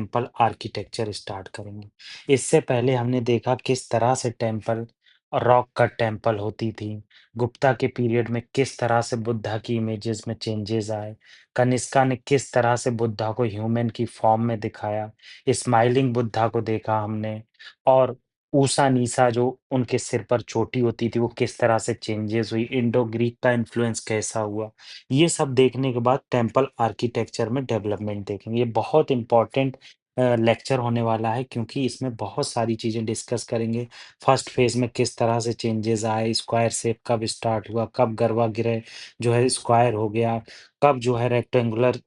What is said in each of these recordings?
Temple architecture start करेंगे। इससे पहले हमने देखा किस तरह से टेम्पल और रॉक कट टेम्पल होती थी। गुप्ता के पीरियड में किस तरह से बुद्धा की इमेजेस में चेंजेस आए। कनिष्का ने किस तरह से बुद्धा को ह्यूमन की फॉर्म में दिखाया। स्माइलिंग बुद्धा को देखा हमने। और ऊषा नीसा जो उनके सिर पर चोटी होती थी वो किस तरह से चेंजेस हुई। इंडो ग्रीक का इन्फ्लुएंस कैसा हुआ। ये सब देखने के बाद टेम्पल आर्किटेक्चर में डेवलपमेंट देखेंगे। ये बहुत इंपॉर्टेंट लेक्चर होने वाला है क्योंकि इसमें बहुत सारी चीज़ें डिस्कस करेंगे। फर्स्ट फेज़ में किस तरह से चेंजेज़ आए, स्क्वायर शेप कब स्टार्ट हुआ, कब गर्भागृह जो है स्क्वायर हो गया, कब जो है रेक्टेंगुलर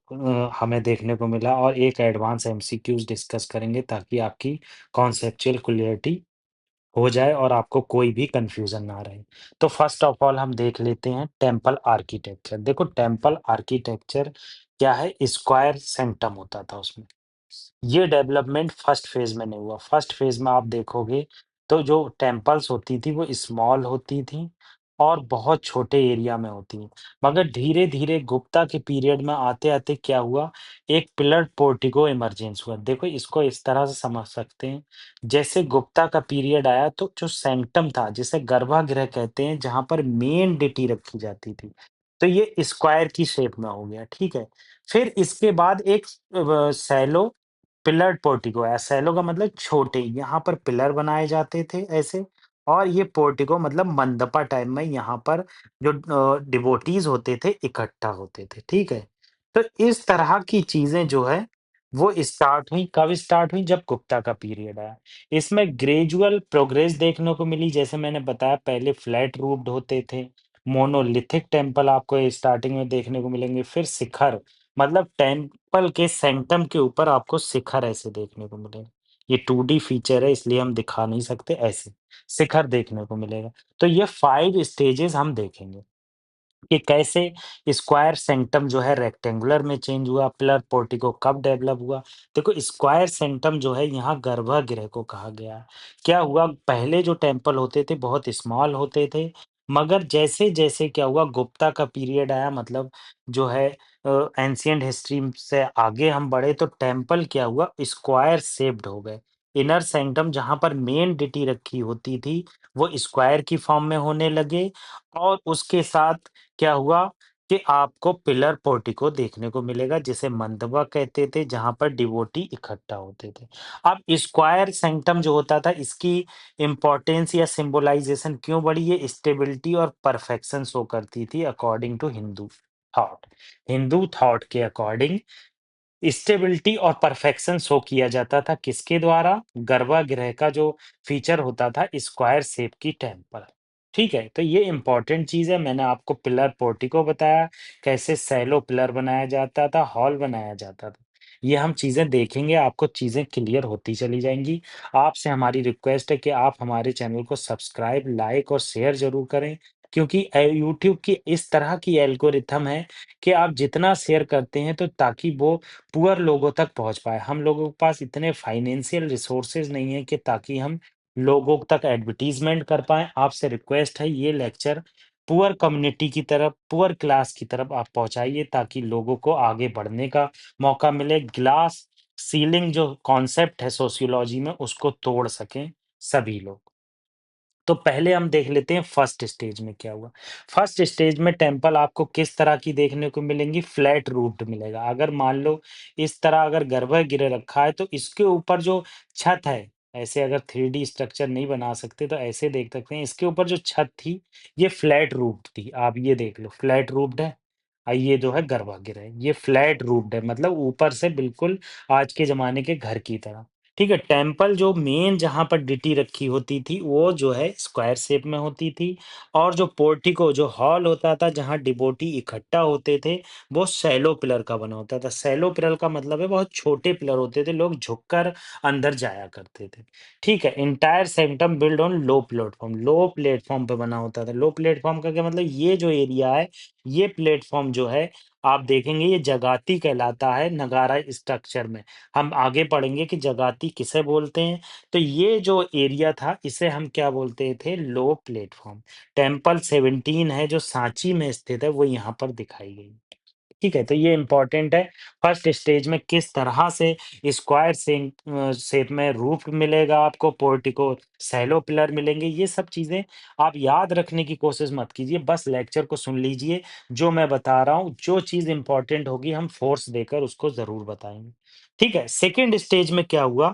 हमें देखने को मिला और एक एडवांस एमसीक्यूज़ डिस्कस करेंगे ताकि आपकी कॉन्सेप्चुअल क्लैरिटी हो जाए और आपको कोई भी कन्फ्यूज़न ना रहे। तो फर्स्ट ऑफ ऑल हम देख लेते हैं टेम्पल आर्किटेक्चर। देखो टेम्पल आर्किटेक्चर क्या है? स्क्वायर सैंक्टम होता था उसमें। ये डेवलपमेंट फर्स्ट फेज़ में नहीं हुआ। फर्स्ट फेज़ में आप देखोगे तो जो टेम्पल्स होती थी वो स्मॉल होती थी और बहुत छोटे एरिया में होती। मगर धीरे-धीरे गुप्ता के पीरियड में आते-आते क्या हुआ, एक पिलर्ड पोर्टिको इमर्जेंस हुआ। देखो इसको इस तरह से समझ सकते हैं, जैसे गुप्ता का पीरियड आया तो जो सैंक्टम था, जिसे गर्भगृह कहते हैं, जहाँ पर मेन डिटी रखी जाती थी, तो ये स्क्वायर की शेप में हो गया, ठीक है? फिर इसके बाद एक सैलो पिलर्ड पोर्टिको है। सैलो का मतलब छोटे, यहाँ पर पिलर बनाए जाते थे ऐसे और ये पोर्टिको मतलब मंडपा टाइप में यहाँ पर जो डिवोटीज़ होते थे, इकट्ठा होते थे, ठीक है? तो इस तरह की चीज़ें जो है, वो स्टार्ट हुई, कब स्टार्ट हुई? जब गुप्ता का पीरियड आया। इसमें ग्रेजुअल प्रोग्रेस देखने को मिली, जैसे मैंने बताया पहले फ्लैट रूफ्ड होते थे, मोनोलिथिक टेम्पल आपको स्टार्टिंग में देखने को मिलेंगे, फिर शिखर मतलब टेम्पल के सेंटम के ऊपर आपको शिखर ऐसे देखने को मिलेगा। ये 2D फीचर है इसलिए हम दिखा नहीं सकते ऐसे, शिखर देखने को मिलेगा। तो ये 5 स्टेजेस हम देखेंगे कि कैसे स्क्वायर सेंटम जो है रेक्टेंगुलर में चेंज हुआ, पिलर पोर्टिको कब डेवलप हुआ। देखो स्क्वायर सेंटम जो है यहाँ गर्भगृह को कहा गया है। क्या हुआ पहले जो टेम्पल होते थे बहुत स्मॉल होते थे, मगर जैसे-जैसे क्या हुआ गुप्ता का पीरियड आया मतलब जो है एंशिएंट हिस्ट्री से आगे हम बढ़े तो टेम्पल क्या हुआ स्क्वायर शेप्ड हो गए। इनर सेंक्टम जहाँ पर मेन डिटी रखी होती थी, वो स्क्वायर की फॉर्म में होने लगे और उसके साथ क्या हुआ कि आपको पिलर पोर्टिको देखने को मिलेगा जिसे मंडपा कहते थे जहाँ पर डिवोटी इकट्ठा होते थे। अब स्क्वायर सैंक्टम जो होता था इसकी इम्पोर्टेंस या सिंबलाइजेशन क्यों बढ़ी? ये स्टेबिलिटी और परफेक्शन शो करती थी according to Hindu thought. Hindu thought के अकॉर्डिंग स्टेबिलिटी और परफेक्शन शो किया जाता था किसके द्वारा? गर्भगृह का जो फीचर होता था स्क्वायर शेप की टेम्पल। ठीक है? तो ये इम्पोर्टेंट चीज़ है। मैंने आपको पिलर पोर्टिको बताया, कैसे सैलो पिलर बनाया जाता था, हॉल बनाया जाता था। ये हम चीज़ें देखेंगे, आपको चीज़ें क्लियर होती चली जाएँगी। आपसे हमारी रिक्वेस्ट है कि आप हमारे चैनल को सब्सक्राइब, लाइक और शेयर ज़रूर करें क्योंकि यूट्यूब की इस तरह की एल्गोरिथम है कि आप जितना शेयर करते हैं तो ताकि वो पुअर लोगों तक पहुँच पाए। हम लोगों के पास इतने फाइनेंशियल रिसोर्सेज़ नहीं है कि ताकि हम लोगों तक एडवर्टाइज़मेंट कर पाएँ। आपसे रिक्वेस्ट है ये लेक्चर पुअर कम्युनिटी की तरफ, पुअर क्लास की तरफ आप पहुँचाइए ताकि लोगों को आगे बढ़ने का मौका मिले। ग्लास सीलिंग जो कॉन्सेप्ट है सोशियोलॉजी में उसको तोड़ सकें सभी लोग। तो पहले हम देख लेते हैं फर्स्ट स्टेज में क्या हुआ। फर्स्ट स्टेज में टेम्पल आपको किस तरह की देखने को मिलेंगी? फ्लैट रूफ्ड मिलेगा। अगर मान लो इस तरह अगर गर्भगृह रखा है तो इसके ऊपर जो छत है, ऐसे अगर 3D स्ट्रक्चर नहीं बना सकते तो ऐसे देख सकते हैं। इसके ऊपर जो छत थी ये फ्लैट रूफ्ड थी। आप ये देख लो फ्लैट रूफ्ड है। ये जो है गर्भगृह, ये फ्लैट रूफ्ड है मतलब ऊपर से बिल्कुल आज के ज़माने के घर की तरह। ठीक है, टेम्पल जो मेन जहाँ पर डिटी रखी होती थी, वो जो है स्क्वायर शेप में होती थी और जो पोर्टिको जो हॉल होता था जहाँ डिवोटी इकट्ठा होते थे, वो शैलो पिलर का बना होता था। शैलो पिलर का मतलब है बहुत छोटे पिलर होते थे, लोग झुककर अंदर जाया करते थे। ठीक है, entire system build on low platform पे बना होता था। लो प्लेटफ़ॉर्म का क्या मतलब ये जो एरिया है, ये प्लेटफ़ॉर्म जो है आप देखेंगे ये जगाती कहलाता है नगारा स्ट्रक्चर में। हम आगे पढ़ेंगे कि जगाती किसे बोलते हैं। तो ये जो एरिया था इसे हम क्या बोलते थे? लो प्लेटफ़ॉर्म। टेम्पल 17 है जो सांची में स्थित है वो यहाँ पर दिखाई गई। ठीक है? तो ये इम्पोर्टेंट है। फर्स्ट स्टेज में किस तरह से स्क्वायर शेप में रूफ मिलेगा आपको, पोर्टिको, शैलो पिलर मिलेंगे, ये सब चीज़ें आप याद रखने की कोशिश मत कीजिए, बस लेक्चर को सुन लीजिए। जो मैं बता रहा हूँ, जो चीज़ इम्पोर्टेंट होगी हम फ़ोर्स देकर उसको ज़रूर बताएँगे। ठीक है? सेकंड स्टेज में क्या हुआ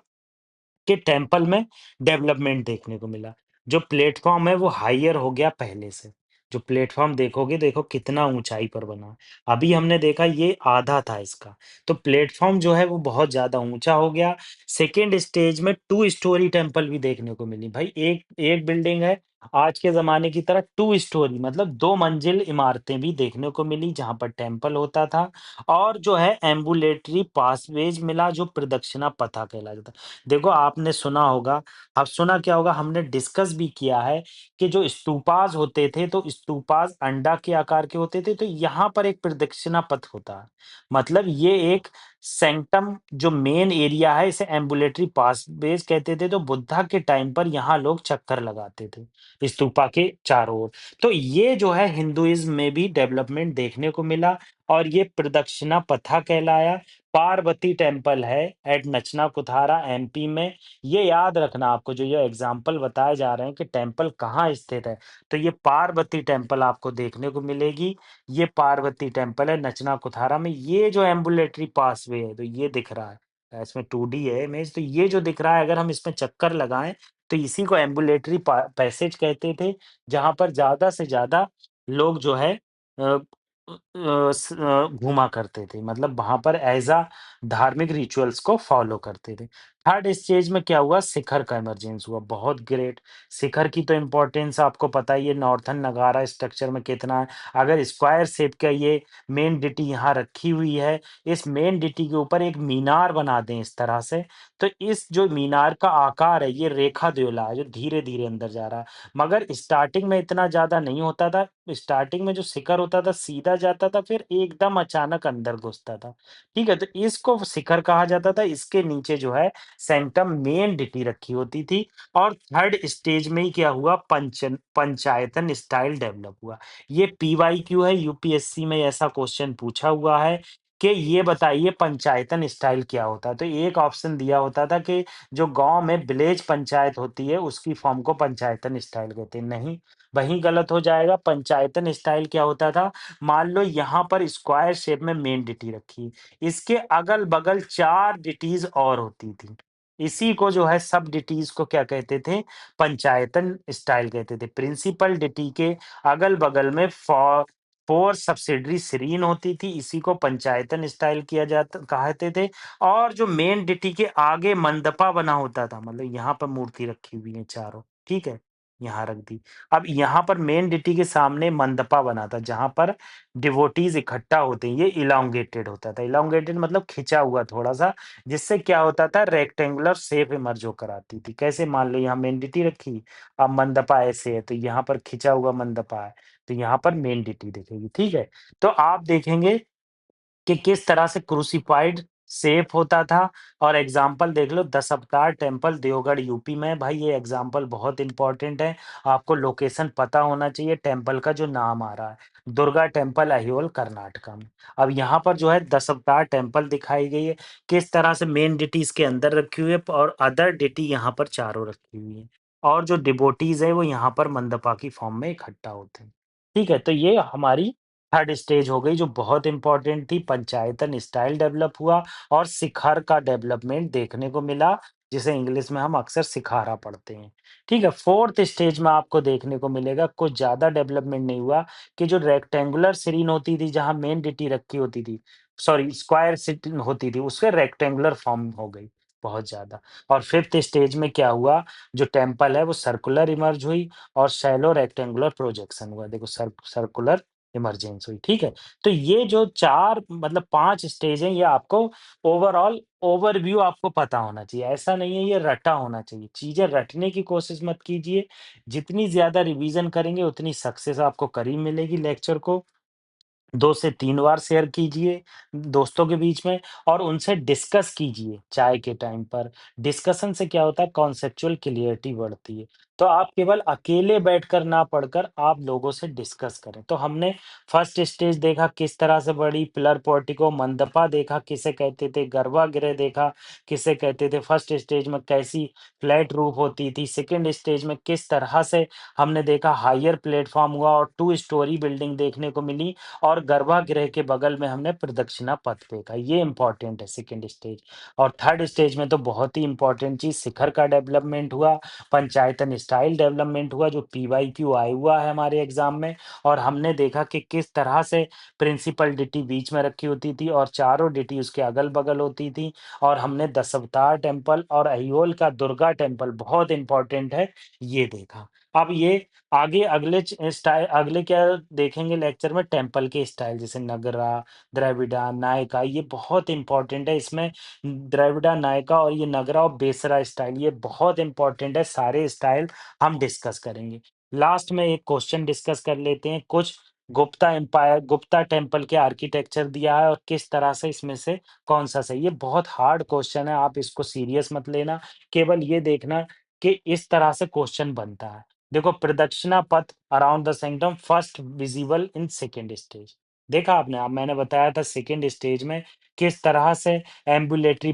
कि टेम्पल में डेवलपमेंट देखने को मिला। जो प्लेटफ़ॉर्म है वो हाइयर हो गया पहले से। जो प्लेटफ़ॉर्म देखोगे, देखो कितना ऊँचाई पर बना है। अभी हमने देखा ये आधा था इसका, तो प्लेटफ़ॉर्म जो है वो बहुत ज़्यादा ऊँचा हो गया। सेकंड स्टेज में 2 स्टोरी टेम्पल भी देखने को मिली। भाई एक एक बिल्डिंग है, आज के ज़माने की तरह 2 स्टोरी मतलब 2 मंजिल इमारतें भी देखने को मिली जहाँ पर टेम्पल होता था और जो है एम्बुलेटरी पासवेज मिला जो प्रदक्षिणा पथा कहलाता था। देखो आपने सुना होगा, अब सुना क्या होगा हमने डिस्कस भी किया है कि जो स्तूपाज़ होते थे, तो स्तूपाज़ अंडा के आकार के होते थे, तो यहाँ पर एक प्रदक्षिणा पथ होता है। मतलब ये एक सैंक्टम जो मेन एरिया है, इसे एम्बुलेटरी पासवेज़ कहते थे, तो बुद्धा के टाइम पर यहाँ लोग चक्कर लगाते थे, स्तूपा के चारों ओर। तो ये जो है हिंदुइज़्म में भी डेवलपमेंट देखने को मिला और ये प्रदक्षिणा पथा कहलाया। पार्वती टेम्पल है एट नचना कुथारा एमपी में। ये याद रखना आपको जो ये एग्जाम्पल बताए जा रहे हैं कि टेम्पल कहाँ स्थित है, तो ये पार्वती टेम्पल आपको देखने को मिलेगी। ये पार्वती टेम्पल है नचना कुथारा में। ये जो एम्बुलेटरी पासवे है, तो ये दिख रहा है। इसमें 2D है इमेज, तो ये जो दिख रहा है अगर हम इसमें चक्कर लगाएँ, तो इसी को एम्बुलेटरी पैसेज कहते थे, जहाँ पर ज़्यादा से ज़्यादा लोग जो है घूमा करते थे। मतलब वहाँ पर ऐज़ अ धार्मिक रिचुअल्स को फ़ॉलो करते थे। थर्ड स्टेज में क्या हुआ शिखर का इमर्जेंस हुआ, बहुत ग्रेट। शिखर की तो इम्पोर्टेंस आपको पता ही है नॉर्थर्न नगारा स्ट्रक्चर में कितना है। अगर स्क्वायर शेप का ये मेन डिटी यहाँ रखी हुई है, इस मेन डिटी के ऊपर एक मीनार बना दें इस तरह से, तो इस जो मीनार का आकार है ये रेखा द्योला है जो धीरे-धीरे अंदर जा रहा है। मगर स्टार्टिंग में इतना ज़्यादा नहीं होता था, स्टार्टिंग में जो शिखर होता था सीधा जाता था फिर एकदम अचानक अंदर घुसता था। ठीक है? तो इसको शिखर कहा जाता था, इसके नीचे जो है सैंक्टम मेन डिटी रखी होती थी और थर्ड स्टेज में ही क्या हुआ पंचायतन स्टाइल डेवलप हुआ। ये पीवाईक्यू है, यूपीएससी में ऐसा क्वेश्चन पूछा हुआ है कि ये बताइए पंचायतन स्टाइल क्या होता है? तो एक ऑप्शन दिया होता था कि जो गाँव में विलेज पंचायत होती है उसकी फॉर्म को पंचायतन स्टाइल कहते हैं। नहीं, वहीं गलत हो जाएगा। पंचायतन स्टाइल क्या होता था? मान लो यहाँ पर स्क्वायर शेप में मेन डिटी रखी, इसके अगल-बगल 4 डिटीज़ और होती थी। इसी को जो है सब डिटीज़ को क्या कहते थे? पंचायतन स्टाइल कहते थे। प्रिंसिपल डिटी के अगल-बगल में 4 सब्सिडियरी सीरीन होती थी, इसी को पंचायतन स्टाइल किया जाता कहते थे और जो मेन डिटी के आगे मंडपा बना होता था, मतलब यहाँ पर मूर्ति रखी हुई है चारों, ठीक है? यहाँ रख दी। अब यहाँ पर मेन डिटी के सामने मंडपा बना था, जहाँ पर डिवोटीज़ इकट्ठा होते हैं, ये इलॉन्गेटेड होता था। इलॉन्गेटेड मतलब खिंचा हुआ थोड़ा-सा, जिससे क्या होता था रेक्टेंगुलर शेप इमर्ज होकर आती थी। कैसे मान लो यहाँ मेन डिटी रखी, अब मंडपा ऐसे है, तो यहाँ पर खिंचा हुआ मंडपा है, तो यहाँ पर मेन डिटी दिखेगी, ठीक है? तो आप देखेंगे कि किस तरह से क्रूसिफाइड शेप होता था और एग्जाम्पल देख लो दशावतार टेम्पल देवगढ़ यूपी में है। भाई ये एग्जाम्पल बहुत इंपॉर्टेंट है। आपको लोकेशन पता होना चाहिए टेम्पल का जो नाम आ रहा है। दुर्गा टेम्पल अहियोल कर्नाटका में। अब यहाँ पर जो है दशावतार टेम्पल दिखाई गई है। किस तरह से मेन डिटी इसके अंदर रखी हुई है और अदर डिटी यहाँ पर चारों रखी हुई है। और जो डिवोटीज है वो यहाँ पर मंदपा की फॉर्म में इकट्ठा होते हैं। ठीक है, तो ये हमारी थर्ड स्टेज हो गई जो बहुत इम्पोर्टेंट थी, पंचायतन स्टाइल डेवलप हुआ और शिखर का डेवलपमेंट देखने को मिला, जिसे इंग्लिश में हम अक्सर शिखारा पढ़ते हैं। ठीक है, फोर्थ स्टेज में आपको देखने को मिलेगा कुछ ज़्यादा डेवलपमेंट नहीं हुआ कि जो रेक्टेंगुलर सीरीन होती थी, जहाँ मेन डिटी रखी होती थी, सॉरी स्क्वायर सीरीन होती थी, उससे रेक्टेंगुलर फॉर्म हो गई बहुत ज़्यादा। और फिफ्थ स्टेज में क्या हुआ, जो टेम्पल है वो सर्कुलर इमर्ज हुई और शैलो रेक्टेंगुलर प्रोजेक्शन हुआ। देखो सर्कुलर इमरजेंस हुई, ठीक है? तो ये जो 4 मतलब 5 स्टेज हैं, ये आपको ओवरऑल ओवरव्यू आपको पता होना चाहिए। ऐसा नहीं है ये रटा होना चाहिए। चीज़ें रटने की कोशिश मत कीजिए। जितनी ज़्यादा रिवीज़न करेंगे, उतनी सक्सेस आपको करीब मिलेगी लेक्चर को। 2 से 3 बार शेयर कीजिए दोस्तों के बीच में और उनसे डिस्कस कीजिए चाय के टाइम पर। डिस्कशन से क्या होता है कॉन्सेप्चुअल क्लैरिटी बढ़ती है। तो आप केवल अकेले बैठकर ना पढ़कर आप लोगों से डिस्कस करें। तो हमने फर्स्ट स्टेज देखा किस तरह से बढ़ी, पिलर पोर्टिको, मंडपा देखा किसे कहते थे, गर्भगृह देखा किसे कहते थे। फर्स्ट स्टेज में कैसी फ्लैट रूफ होती थी, सेकंड स्टेज में किस तरह से हमने देखा हायर प्लेटफ़ॉर्म हुआ और 2 स्टोरी बिल्डिंग देखने को मिली और गर्भगृह के बगल में हमने प्रदक्षिणा पथ देखा। ये इम्पोर्टेंट है सेकंड स्टेज। और थर्ड स्टेज में तो बहुत ही इम्पोर्टेंट चीज़ शिखर का डेवलपमेंट हुआ, पंचायतन स्टाइल डेवलपमेंट हुआ जो पीवाईक्यू आया हुआ है हमारे एग्ज़ाम में और हमने देखा कि किस तरह से प्रिंसिपल डिटी बीच में रखी होती थी और चारों डिटी उसके अगल-बगल होती थी और हमने दशावतार टेम्पल और अहियोल का दुर्गा टेम्पल बहुत इम्पोर्टेंट है, ये देखा। अब ये आगे अगले क्या देखेंगे लेक्चर में टेम्पल के स्टाइल जैसे नगरा, द्रविड़ा, नायका ये बहुत इम्पोर्टेंट है। इसमें द्रविड़ा, नायका और ये नगरा और बेसरा स्टाइल ये बहुत इम्पोर्टेंट है, सारे स्टाइल हम डिस्कस करेंगे। लास्ट में एक क्वेश्चन डिस्कस कर लेते हैं, कुछ गुप्ता टेम्पल के आर्किटेक्चर दिया है और किस तरह से इसमें से कौन-सा सही है। ये बहुत हार्ड क्वेश्चन है, आप इसको सीरियस मत लेना, केवल ये देखना कि इस तरह से क्वेश्चन बनता है। देखो प्रदक्षिणा पथ around the centum first visible in second stage. देखा आपने? मैंने बताया था सेकंड स्टेज में किस तरह से एम्बुलेटरी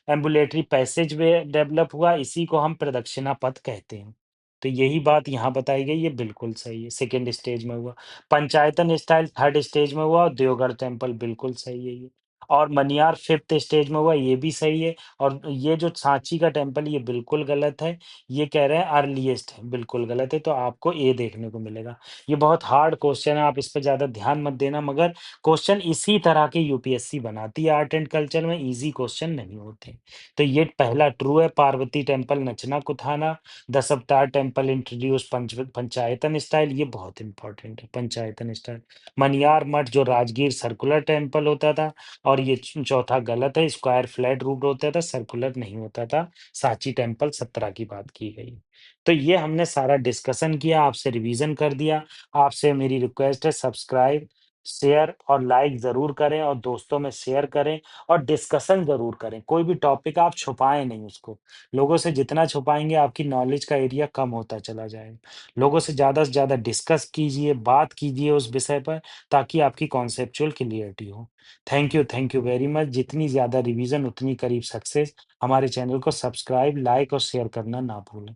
एम्बुलेटरी पैसेजवे डेवलप हुआ, इसी को हम प्रदक्षिणा पथ कहते हैं। तो यही बात यहाँ बताई गई, ये बिल्कुल सही है, सेकंड स्टेज में हुआ। पंचायतन स्टाइल थर्ड स्टेज में हुआ और देवगढ़ टेम्पल बिल्कुल सही है ये। और मनियार फिफ्थ स्टेज में हुआ, ये भी सही है। और ये जो सांची का टेम्पल ये बिल्कुल गलत है। ये कह रहे हैं अर्लीएस्ट है, बिल्कुल गलत है, तो आपको ए देखने को मिलेगा। ये बहुत हार्ड क्वेश्चन है, आप इस पे ज़्यादा ध्यान मत देना, मगर क्वेश्चन इसी तरह के यूपीएससी बनाती है, आर्ट एंड कल्चर में ईज़ी क्वेश्चन नहीं होते। तो ये पहला ट्रू है, Parvati temple Nachna Kuthara, Dashavatara temple introduce panchayatana style, ये बहुत इंपॉर्टेंट है, पंचायतन स्टाइल। मनियार मठ जो राजगीर सर्कुलर टेम्पल होता था और ये चौथा गलत है, स्क्वायर फ्लैट रूफ्ड होता था, सर्कुलर नहीं होता था। सांची टेम्पल 17 की बात की गई। तो ये हमने सारा डिस्कशन किया, आपसे रिवीजन कर दिया। आपसे मेरी रिक्वेस्ट है सब्सक्राइब, शेयर और लाइक ज़रूर करें और दोस्तों में शेयर करें और डिस्कशन ज़रूर करें। कोई भी टॉपिक आप छुपाएँ नहीं उसको। लोगों से जितना छुपाएँगे आपकी नॉलेज का एरिया कम होता चला जाएगा। लोगों से ज़्यादा डिस्कस कीजिए, बात कीजिए उस विषय पर ताकि आपकी कॉन्सेप्चुअल क्लियरिटी हो। Thank you very much. जितनी ज़्यादा रिवीजन उतनी करीब सक्सेस। हमारे चैनल को सब्सक्राइब, लाइक और शेयर करना ना भूलें।